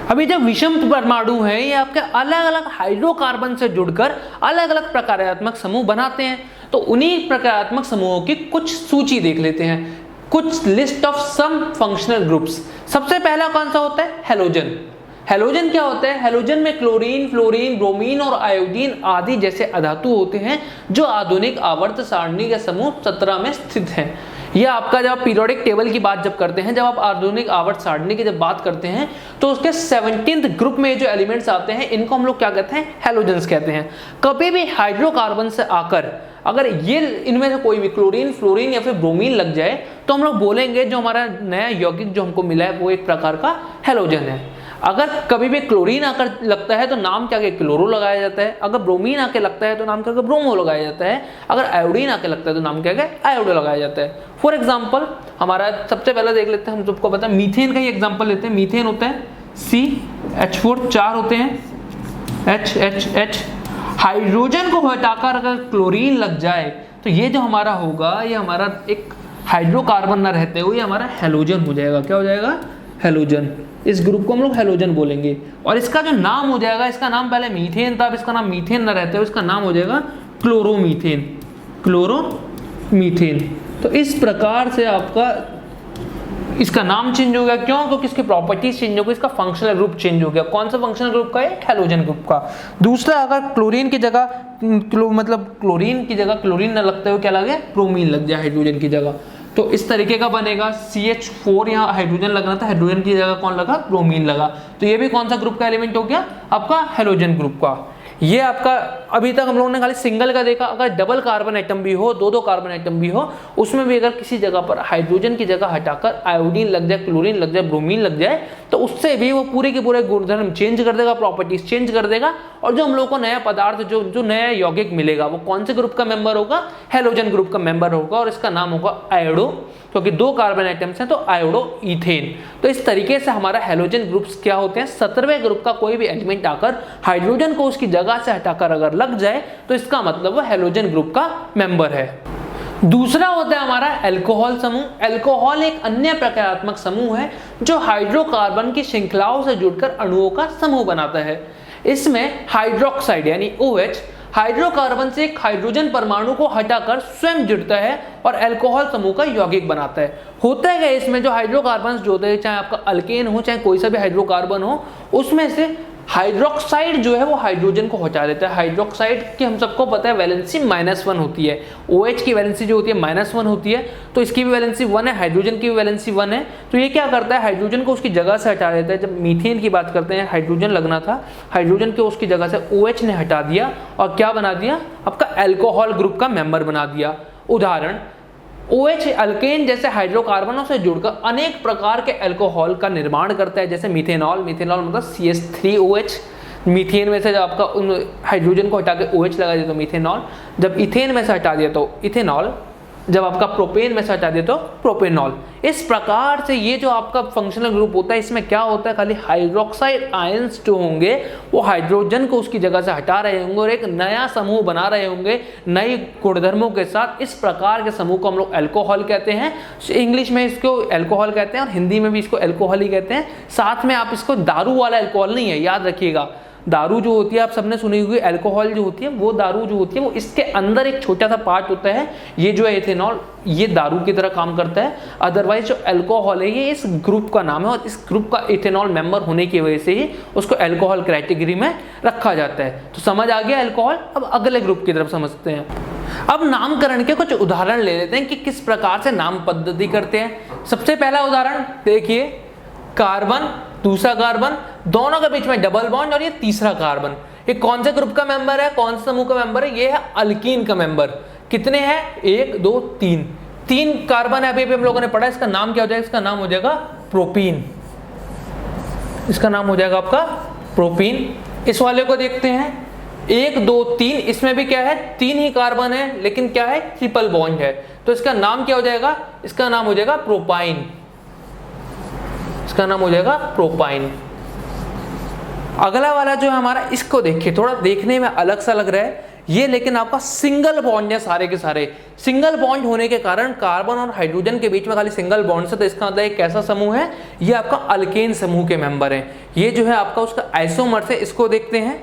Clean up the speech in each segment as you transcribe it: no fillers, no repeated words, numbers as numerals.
अभी जब विषम परमाणु हैं ये आपके अलग अलग हाइड्रोकार्बन से जुड़कर अलग अलग प्रकारात्मक समूह बनाते हैं। तो उन्हीं प्रकारात्मक समूहों की कुछ सूची देख लेते हैं, कुछ list of some functional groups. सबसे पहला कौन सा होता है? हैलोजन। हैलोजन क्या होता है? हैलोजन में क्लोरीन, फ्लोरीन, ब्रोमीन और आयोडीन आदि जैसे अधातु होते हैं जो आधुनिक आवर्त सारणी के समूह 17 में स्थित हैं। यह आपका जब पीरियोडिक टेबल की बात जब करते हैं, जब आप आधुनिक आवर्त सारणी की जब बात करते हैं तो उसके 17th ग्रुप में जो एलिमेंट्स आते हैं इनको हम लोग क्या कहते हैं? हैलोजेंस कहते हैं। कभी भी हाइड्रोकार्बन से आकर अगर ये इनमें से कोई भी क्लोरीन, फ्लोरीन या फिर ब्रोमीन लग जाए तो हम लोग बोलेंगे जो हमारा नया यौगिक जो हमको मिला है वो एक प्रकार का हैलोजन है। अगर कभी भी क्लोरीन आकर लगता है तो नाम क्या है? क्लोरो लगाया जाता है। अगर ब्रोमीन आके लगता है तो नाम क्या है? ब्रोमो लगाया जाता है। अगर आयोडीन आके लगता है तो नाम क्या है? आयोडो लगाया जाता है। फॉर एग्जाम्पल हमारा सबसे पहले देख लेते हैं, हम सबको पता है मीथेन का ही एग्जाम्पल लेते हैं। मीथेन होता है CH4, 4 होते हैं HH। हाइड्रोजन को हटाकर अगर क्लोरीन लग जाए तो ये जो हमारा होगा ये हमारा एक हाइड्रोकार्बन न रहते हुए हमारा हैलोजन हो जाएगा। क्या हो जाएगा? हैलोजन। इस ग्रुप को हम लोग हैलोजन बोलेंगे। और इसका जो नाम हो जाएगा, इसका नाम पहले मीथेन था, अब इसका नाम मीथेन न रहते हुए इसका नाम हो जाएगा क्लोरोमीथेन। क्लोरोमीथेन। तो इस प्रकार से आपका इसका नाम चेंज हो गया। क्यों? क्योंकि इसकी प्रॉपर्टीज चेंज हो गई, इसका फंक्शनल ग्रुप चेंज हो गया। कौन सा फंक्शनल ग्रुप का है? हैलोजन ग्रुप का। दूसरा, अगर क्लोरीन की जगह क्लोरीन की जगह क्लोरीन न लगते हुए क्या लगे? ब्रोमीन लग जाए हाइड्रोजन की जगह, तो इस तरीके का बनेगा। CH4 यहाँ हाइड्रोजन लगना था, हाइड्रोजन की जगह कौन लगा? ब्रोमीन लगा। तो ये भी कौन सा ग्रुप का एलिमेंट हो गया? आपका हैलोजन ग्रुप का। ये आपका अभी तक हम लोगों ने खाली सिंगल का देखा। अगर डबल कार्बन एटम भी हो, दो कार्बन एटम भी हो, उसमें भी अगर किसी जगह पर हाइड्रोजन की जगह हटाकर आयोडीन लग जाए, क्लोरीन लग जाए, ब्रोमीन लग जाए तो उससे भी वो पूरे के पूरे गुणधर्म चेंज कर देगा, प्रॉपर्टीज चेंज कर देगा। और जो हम लोग को नया पदार्थ जो नया यौगिक मिलेगा वो कौन से ग्रुप का मेंबर होगा? हैलोजन ग्रुप का मेंबर होगा। और इसका नाम होगा आयोडो, क्योंकि 2 कार्बन एटम्स हैं तो आयोडो ईथेन। तो इस तरीके से हमारा हैलोजन ग्रुप्स क्या होते हैं? 17वें ग्रुप का कोई भी एलिमेंट आकर हाइड्रोजन को उसकी जगह से हटाकर अगर लग जाए तो इसका मतलब वो हैलोजन ग्रुप का मेंबर है। दूसरा होता है हमारा एल्कोहल समूह। एल्कोहल एक अन्य प्रकारात्मक समूह है जो हाइड्रोकार्बन की श्रृंखलाओं से जुड़कर अणुओं का समूह बनाता है। इसमें हाइड्रोक्साइड यानी OH हाइड्रोकार्बन से एक हाइड्रोजन परमाणु को हटाकर स्वयं जुड़ता है और अल्कोहल समूह का यौगिक बनाता है। होता है क्या इसमें? जो हाइड्रोकार्बन जो होते हैं, चाहे आपका अल्केन हो चाहे कोई सा भी हाइड्रोकार्बन हो, उसमें से हाइड्रोक्साइड जो है वो हाइड्रोजन को हटा देता है। हाइड्रोक्साइड की हम सबको पता है वैलेंसी -1 होती है। OH की वैलेंसी जो होती है -1 होती है, तो इसकी भी वैलेंसी 1 है, हाइड्रोजन की भी वैलेंसी 1 है। तो ये क्या करता है? हाइड्रोजन को उसकी जगह से हटा देता है। जब मीथेन की बात करते हैं, हाइड्रोजन लगना था, हाइड्रोजन को उसकी जगह से OH ने हटा दिया और क्या बना दिया? आपका अल्कोहल ग्रुप का मेंबर बना दिया। उदाहरण, OH अल्केन जैसे हाइड्रोकार्बनों से जुड़कर अनेक प्रकार के अल्कोहल का निर्माण करता है, जैसे मिथेनॉल। मिथेनॉल मतलब CH3OH। मीथेन में से जब आपका उन हाइड्रोजन को हटा के OH लगा दिया तो मिथेनॉल, जब इथेन में से हटा दिया तो इथेनॉल, जब आपका प्रोपेन में से हटा दिया तो प्रोपेनॉल। इस प्रकार से ये जो आपका फंक्शनल ग्रुप होता है इसमें क्या होता है? खाली हाइड्रोक्साइड आयंस जो होंगे वो हाइड्रोजन को उसकी जगह से हटा रहे होंगे और एक नया समूह बना रहे होंगे नई गुणधर्मों के साथ। इस प्रकार के समूह को हम लोग अल्कोहल कहते हैं। इंग्लिश में इसको अल्कोहल कहते हैं और हिंदी में भी इसको अल्कोहल ही कहते हैं। साथ में आप इसको दारू वाला अल्कोहल नहीं है, याद रखिएगा। दारू जो होती है आप सबने सुनी होगी, अल्कोहल जो होती है वो दारू जो होती है वो इसके अंदर एक छोटा सा पार्ट होता है, ये जो है इथेनॉल, ये दारू की तरह काम करता है। अदरवाइज जो अल्कोहल है ये इस ग्रुप का नाम है और इस ग्रुप का इथेनॉल मेंबर होने की वजह से ही उसको अल्कोहल कैटेगरी में रखा जाता है। तो समझ आ गया अल्कोहल। अब अगले ग्रुप की तरफ समझते हैं। अब नामकरण के कुछ उदाहरण ले लेते हैं कि किस प्रकार से नाम पद्धति करते हैं। सबसे पहला उदाहरण देखिए, कार्बन, दूसरा कार्बन, दोनों के बीच में डबल बॉन्ड और ये तीसरा कार्बन। ये कौन से ग्रुप का मेंबर है? कौन से समूह का मेंबर है? ये है अल्कीन का मेंबर। कितने हैं? 1 2 3 3 कार्बन है। अभी हम लोगों ने पढ़ा, इसका नाम क्या हो जाएगा? इसका नाम हो जाएगा प्रोपीन। इसका नाम हो जाएगा आपका प्रोपीन। इस वाले को देखते हैं, 1 2 3, इसमें भी क्या है? 3 ही कार्बन है, लेकिन क्या है? ट्रिपल बॉन्ड है। तो इसका नाम क्या हो जाएगा? इसका नाम हो जाएगा प्रोपाइन। इसका नाम हो जाएगा प्रोपाइन। अगला वाला जो है हमारा, इसको देखिए, थोड़ा देखने में अलग सा लग रहा है। ये लेकिन आपका सिंगल बॉन्ड है, सारे के सारे सिंगल बॉन्ड होने के कारण कार्बन और हाइड्रोजन के बीच में खाली सिंगल बॉन्ड है, तो इसका मतलब एक कैसा समूह है, ये आपका अल्केन समूह के मेंबर है। ये जो है आपका उसका आइसोमर है, इसको देखते हैं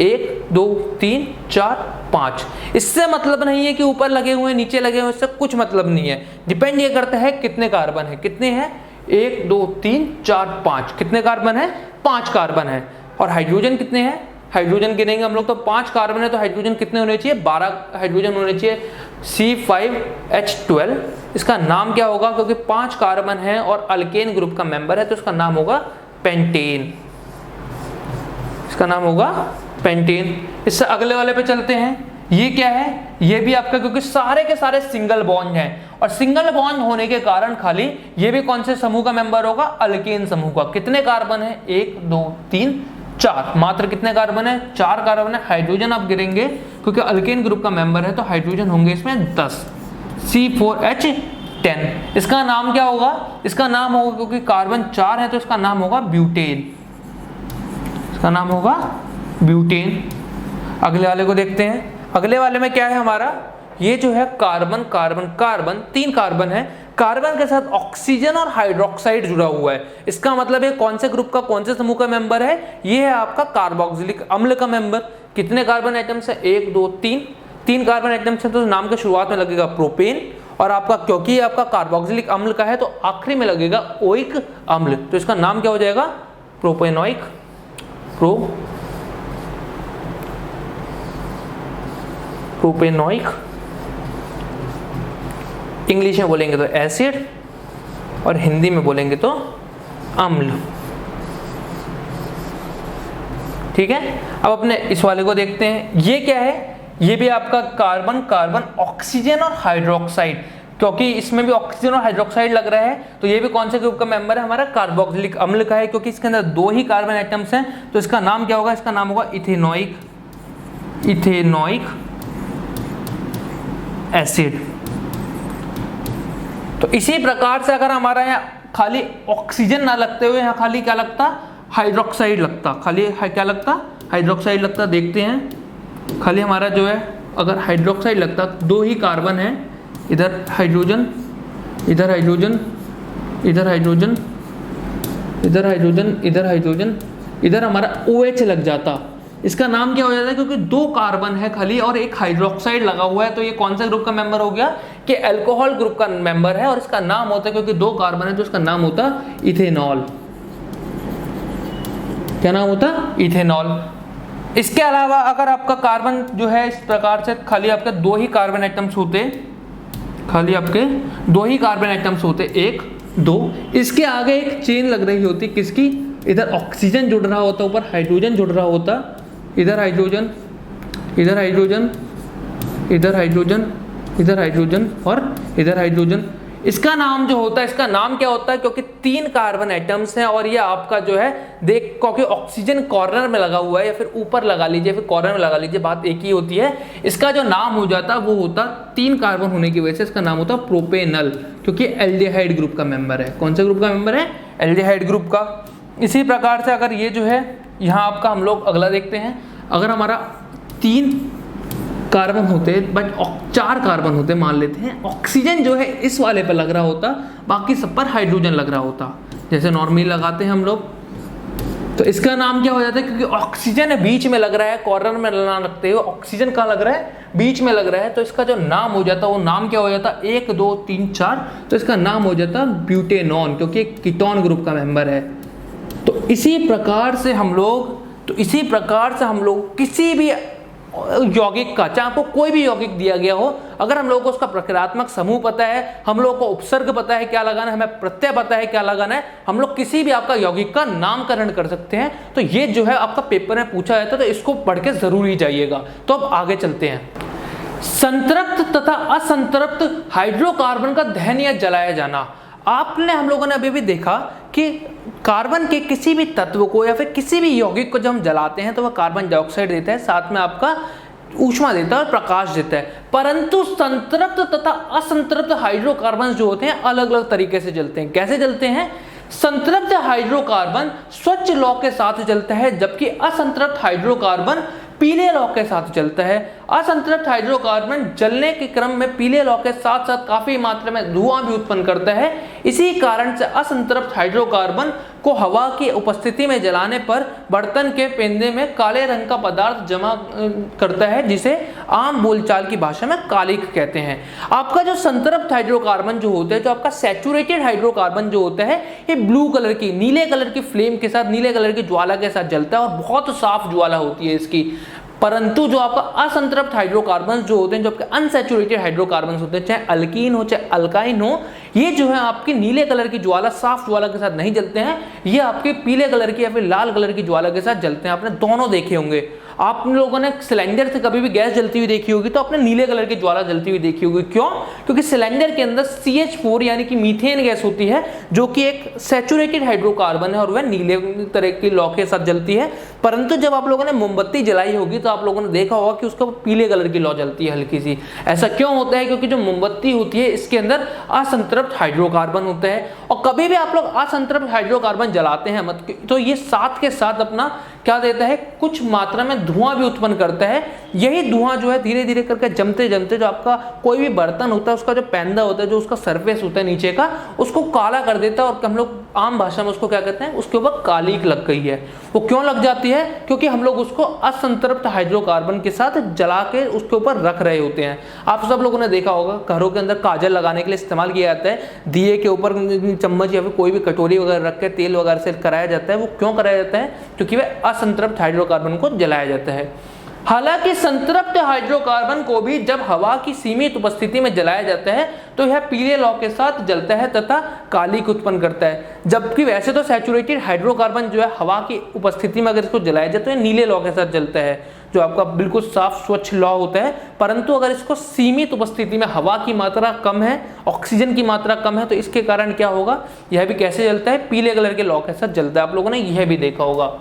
1 2 3 4 5। इससे मतलब नहीं है कि ऊपर लगे हुए नीचे लगे हुए, इससे कुछ मतलब नहीं है। डिपेंड ये करता है कितने कार्बन है, कितने हैं 1 2 3 4 5, कितने कार्बन है 5 कार्बन है। और हाइड्रोजन कितने हैं, हाइड्रोजन गिनेंगे हम लोग तो 5 कार्बन है, तो हाइड्रोजन कितने होने चाहिए 12 हाइड्रोजन होने चाहिए, C5H12। इसका नाम क्या होगा, क्योंकि 5 कार्बन है और अल्केन ग्रुप का मेंबर है, तो इसका नाम होगा पेंटेन, इसका नाम होगा पेंटेन। इससे अगले वाले पे चलते हैं। ये क्या है, ये भी आपका, क्योंकि सारे के सारे सिंगल बॉन्ड हैं और सिंगल बॉन्ड होने के कारण खाली ये भी कौन से समूह का मेंबर होगा, अल्केन समूह का। कितने कार्बन है 1 2 3 4, मात्र कितने कार्बन है 4 कार्बन है। हाइड्रोजन आप गिरेंगे क्योंकि अल्केन ग्रुप का मेंबर है, तो हाइड्रोजन होंगे इसमें 10, C4H10। इसका नाम क्या होगा, इसका नाम होगा, क्योंकि कार्बन 4 है तो इसका नाम होगा ब्यूटेन, इसका नाम होगा ब्यूटेन। अगले वाले को देखते हैं। अगले वाले में क्या है हमारा, ये जो है कार्बन कार्बन कार्बन 3 कार्बन है, कार्बन के साथ ऑक्सीजन और हाइड्रोक्साइड जुड़ा हुआ है। इसका मतलब है कौन से ग्रुप का कौन से समूह का मेंबर है, ये है आपका कार्बोक्सिलिक अम्ल का मेंबर। कितने कार्बन आइटम्स है 1 2 3 कार्बन आइटम्स है, तो नाम के शुरुआत में लगेगा प्रोपेन, और आपका क्योंकि ये आपका कार्बोक्सिलिक अम्ल का है तो आखिरी में लगेगा ओइक अम्ल, तो इसका नाम क्या हो जाएगा प्रोपेनोइक, प्रोपेनोइक। इंग्लिश में बोलेंगे तो एसिड और हिंदी में बोलेंगे तो अम्ल। ठीक है, अब अपने इस वाले को देखते हैं। ये क्या है, ये भी आपका कार्बन कार्बन ऑक्सीजन और हाइड्रोक्साइड, क्योंकि इसमें भी ऑक्सीजन और हाइड्रोक्साइड लग रहा है, तो ये भी कौन से ग्रुप का मेंबर है हमारा, कार्बोक्सिलिक अम्ल का है, क्योंकि इसके अंदर 2 ही कार्बन आइटम्स हैं। तो इसका नाम क्या होगा, इसका नाम होगा इथेनोइक एसिड। तो इसी प्रकार से अगर हमारा यहाँ खाली ऑक्सीजन ना लगते हुए यहाँ खाली क्या लगता, हाइड्रोक्साइड लगता, खाली क्या लगता, हाइड्रोक्साइड लगता। देखते हैं, खाली हमारा जो है अगर हाइड्रोक्साइड लगता, 2 ही कार्बन है, इधर हाइड्रोजन इधर हाइड्रोजन इधर हाइड्रोजन इधर हाइड्रोजन इधर हाइड्रोजन, इधर हमारा OH लग जाता। इसका नाम क्या हो जाता है, क्योंकि 2 कार्बन है खाली और एक हाइड्रोक्साइड लगा हुआ है, तो ये कौन सा ग्रुप का मेंबर हो गया, कि अल्कोहल ग्रुप का मेंबर है, और इसका नाम होता है, क्योंकि 2 कार्बन है तो इसका नाम होता इथेनॉल। क्या नाम होता, इथेनॉल। इसके अलावा अगर आपका कार्बन जो है इस प्रकार से खाली आपके 2 ही कार्बन आइटम्स होते, खाली आपके 2 ही कार्बन आइटम्स होते 1 2, इसके आगे एक चेन लग रही होती, किसकी, इधर ऑक्सीजन जुड़ रहा होता, ऊपर हाइड्रोजन जुड़ रहा होता, इधर हाइड्रोजन इधर हाइड्रोजन इधर हाइड्रोजन इधर हाइड्रोजन और इधर हाइड्रोजन। इसका नाम जो होता है, इसका नाम क्या होता है, क्योंकि 3 कार्बन आइटम्स हैं और ये आपका जो है देख, क्योंकि ऑक्सीजन कॉर्नर में लगा हुआ है, या फिर ऊपर लगा लीजिए फिर कॉर्नर में लगा लीजिए, बात एक ही होती है। इसका जो नाम हो जाता वो होता 3 कार्बन होने की वजह से इसका नाम होता प्रोपेनल, क्योंकि एल्डिहाइड ग्रुप का मेंबर है। कौन से ग्रुप का मेंबर है, एल्डिहाइड ग्रुप का। इसी प्रकार से अगर ये जो है यहाँ आपका हम लोग अगला देखते हैं, अगर हमारा 3 कार्बन होते बट 4 कार्बन होते, मान लेते हैं, ऑक्सीजन जो है इस वाले पर लग रहा होता, बाकी सब पर हाइड्रोजन लग रहा होता, जैसे नॉर्मली लगाते हैं हम लोग। तो इसका नाम क्या हो जाता है, क्योंकि ऑक्सीजन है बीच में लग रहा है, कॉर्नर में ना लगते हुए ऑक्सीजन कहाँ लग रहा है, बीच में लग रहा है, तो इसका जो नाम हो जाता वो नाम क्या हो जाता 1 2 3 4, तो इसका नाम हो जाता ब्यूटेनॉन, क्योंकि एक कीटोन ग्रुप का मेंबर है। तो इसी प्रकार से हम लोग किसी भी यौगिक का, चाहे आपको कोई भी यौगिक दिया गया हो, अगर हम लोगों को उसका प्रक्रियात्मक समूह पता है, हम लोगों को उपसर्ग पता है क्या लगाना है, हमें प्रत्यय पता है क्या लगाना है, हम लोग किसी भी आपका यौगिक का नामकरण कर सकते हैं। तो ये जो है आपका पेपर में पूछा जाता है, तो इसको पढ़ के जरूर ही जाइएगा। तो अब आगे चलते हैं। संतृप्त तथा असंतृप्त हाइड्रोकार्बन का दहन या जलाया जाना। आपने हम लोगों ने अभी भी देखा कि कार्बन के किसी भी तत्व को या फिर किसी भी यौगिक को जब हम जलाते हैं तो वह कार्बन डाइऑक्साइड देता है, साथ में आपका ऊष्मा देता है और प्रकाश देता है। परंतु संतृप्त तथा असंतृप्त हाइड्रोकार्बन जो होते हैं अलग अलग तरीके से जलते हैं। कैसे जलते हैं? संतृप्त हाइड्रोकार्बन स्वच्छ लौ के साथ जलता है, जबकि असंतृप्त हाइड्रोकार्बन पीले लौ के साथ जलता है। असंतृप्त हाइड्रोकार्बन जलने के क्रम में पीले लौ के साथ साथ काफी मात्रा में धुआं भी उत्पन्न करता है। इसी कारण से असंतृप्त हाइड्रोकार्बन को हवा की उपस्थिति में जलाने पर बर्तन के पेंदे में काले रंग का पदार्थ जमा करता है, जिसे आम बोलचाल की भाषा में कालिक कहते हैं। आपका जो संतृप्त हाइड्रोकार्बन जो होता है, जो आपका सैचुरेटेड हाइड्रोकार्बन जो होता है, ये ब्लू कलर की, नीले कलर की फ्लेम के साथ, नीले कलर की ज्वाला के साथ जलता है और बहुत साफ ज्वाला होती है इसकी। परंतु जो आपका असंतृप्त हाइड्रोकार्बन जो होते हैं, जो आपके अनसैचुरेटेड हाइड्रोकार्बन होते हैं, चाहे अल्कीन हो चाहे अल्काइन हो, ये जो है आपकी नीले कलर की ज्वाला, साफ ज्वाला के साथ नहीं जलते हैं, ये आपके पीले कलर की या फिर लाल कलर की ज्वाला के साथ जलते हैं। आपने दोनों देखे होंगे। आप लोगों ने सिलेंडर से कभी भी गैस जलती हुई देखी होगी तो आपने नीले कलर की ज्वाला जलती हुई देखी होगी। क्यों? क्योंकि सिलेंडर के अंदर CH4 यानी कि मीथेन गैस होती है, जो कि एक सैचुरेटेड हाइड्रोकार्बन है और वह नीले तरह की लौ के साथ जलती है। परंतु जब आप लोगों ने मोमबत्ती जलाई होगी तो आप लोगों ने देखा होगा कि उसका पीले कलर की लौ जलती है हल्की सी। ऐसा क्यों होता है? क्योंकि जो मोमबत्ती होती है इसके अंदर असंतृप्त हाइड्रोकार्बन होता है। और कभी भी आप लोग असंतृप्त हाइड्रोकार्बन जलाते हैं मत तो ये साथ के साथ अपना क्या देता है, कुछ मात्रा में धुआं भी उत्पन्न करता है। यही धुआं जो है धीरे धीरे करके जमते जमते जो आपका कोई भी बर्तन होता है, उसका जो पैंदा होता है, जो उसका सरफेस होता है नीचे का, उसको काला कर देता है। और हम लोग आम भाषा में उसको क्या कहते हैं, उसके ऊपर कालिक लग गई है। वो क्यों लग जाती है? क्योंकि हम लोग उसको असंतृप्त हाइड्रोकार्बन के साथ जला के उसके ऊपर रख रहे होते हैं। आप सब लोगों ने देखा होगा घरों के अंदर काजल लगाने के लिए इस्तेमाल किया जाता है। दिए के ऊपर चम्मच या फिर कोई भी कटोरी वगैरह रख के तेल वगैरह से कराया जाता है। वो क्यों कराया जाता है? क्योंकि वह असंतृप्त हाइड्रोकार्बन को जलाया जाता है। हालांकि संतृप्त हाइड्रोकार्बन को भी जब हवा की सीमित उपस्थिति में जलाया जाता है तो यह पीले लौ के साथ जलता है तथा कालिक उत्पन्न करता है। जबकि वैसे तो सैचुरेटेड हाइड्रोकार्बन जो है हवा की उपस्थिति में अगर इसको जलाया जाए तो यह नीले लौ के साथ जलता है, जो आपका बिल्कुल साफ स्वच्छ लौ होता है। परंतु अगर इसको सीमित उपस्थिति में हवा की मात्रा कम है, ऑक्सीजन की मात्रा कम है, तो इसके कारण क्या होगा, यह भी कैसे जलता है, पीले कलर के लौ के साथ जलता है। आप लोगों ने यह भी देखा होगा।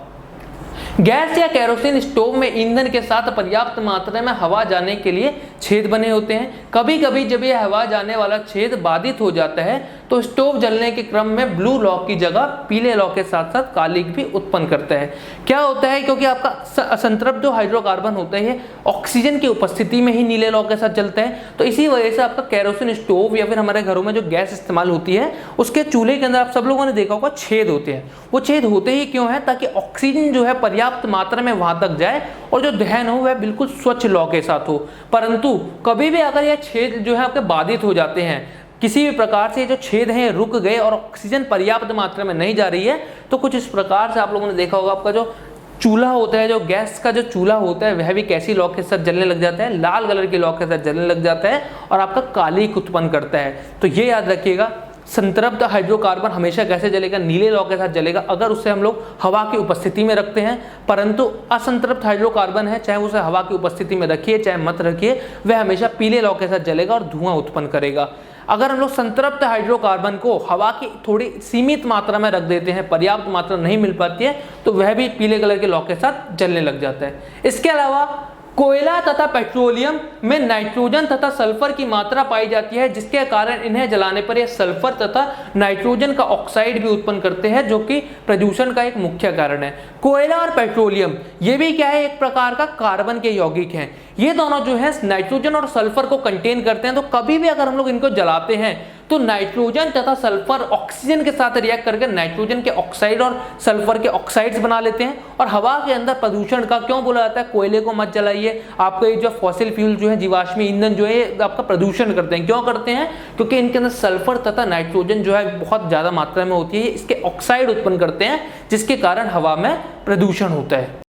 गैस या केरोसिन स्टोव में ईंधन के साथ पर्याप्त मात्रा में हवा जाने के लिए छेद बने होते हैं। कभी कभी जब यह हवा जाने वाला छेद बाधित हो जाता है तो स्टोव जलने के क्रम में ब्लू लौ की जगह पीले लौ के साथ साथ कालिक भी उत्पन्न करता है। क्या होता है? क्योंकि आपका असंतृप्त जो हाइड्रोकार्बन होता है ऑक्सीजन की उपस्थिति में ही नीले लौ के साथ जलता है। तो इसी वजह से आपका केरोसिन स्टोव या फिर हमारे घरों में जो गैस इस्तेमाल होती है उसके चूल्हे के अंदर आप सब लोगों ने देखा होगा छेद होते हैं। वो छेद होते ही क्यों है? ताकि ऑक्सीजन जो है पर्याप्त मात्रा में वहां तक जाए और जो दहन हो वह बिल्कुल स्वच्छ लौ के साथ हो। परंतु कभी भी अगर यह छेद जो है आपके बाधित हो जाते हैं, किसी भी प्रकार से जो छेद हैं रुक गए और ऑक्सीजन पर्याप्त मात्रा में नहीं जा रही है, तो कुछ इस प्रकार से आप लोगों ने देखा होगा आपका जो चूल्हा होता है, जो गैस का जो चूल्हा होता है, वह भी कैसी लौ के साथ जलने लग जाता है, लाल कलर की लौ के साथ जलने लग जाता है और आपका कालिक उत्पन्न करता है। तो ये याद रखिएगा, संतृप्त हाइड्रोकार्बन हमेशा कैसे जलेगा, नीले लौ के साथ जलेगा अगर उसे हम लोग हवा की उपस्थिति में रखते हैं। परंतु असंतृप्त हाइड्रोकार्बन है, चाहे उसे हवा की उपस्थिति में रखिए चाहे मत रखिए, वह हमेशा पीले लौ के साथ जलेगा और धुआं उत्पन्न करेगा। अगर हम लोग संतृप्त हाइड्रोकार्बन को हवा की थोड़ी सीमित मात्रा में रख देते हैं, पर्याप्त मात्रा नहीं मिल पाती है, तो वह भी पीले कलर के लौ के साथ जलने लग जाता है। इसके अलावा कोयला तथा पेट्रोलियम में नाइट्रोजन तथा सल्फर की मात्रा पाई जाती है, जिसके कारण इन्हें जलाने पर यह सल्फर तथा नाइट्रोजन का ऑक्साइड भी उत्पन्न करते हैं, जो कि प्रदूषण का एक मुख्य कारण है। कोयला और पेट्रोलियम ये भी क्या है, एक प्रकार का कार्बन के यौगिक हैं। ये दोनों जो है नाइट्रोजन और सल्फर को कंटेन करते हैं। तो कभी भी अगर हम लोग इनको जलाते हैं तो नाइट्रोजन तथा सल्फर ऑक्सीजन के साथ रिएक्ट करके नाइट्रोजन के ऑक्साइड और सल्फर के ऑक्साइड्स बना लेते हैं और हवा के अंदर प्रदूषण का क्यों बोला जाता है, कोयले को मत जलाइए, आपका ये जो फॉसिल फ्यूल जो है, जीवाश्मी ईंधन जो है आपका प्रदूषण करते हैं। क्यों करते हैं? क्योंकि इनके अंदर सल्फर तथा नाइट्रोजन जो है बहुत ज्यादा मात्रा में होती है, इसके ऑक्साइड उत्पन्न करते हैं, जिसके कारण हवा में प्रदूषण होता है।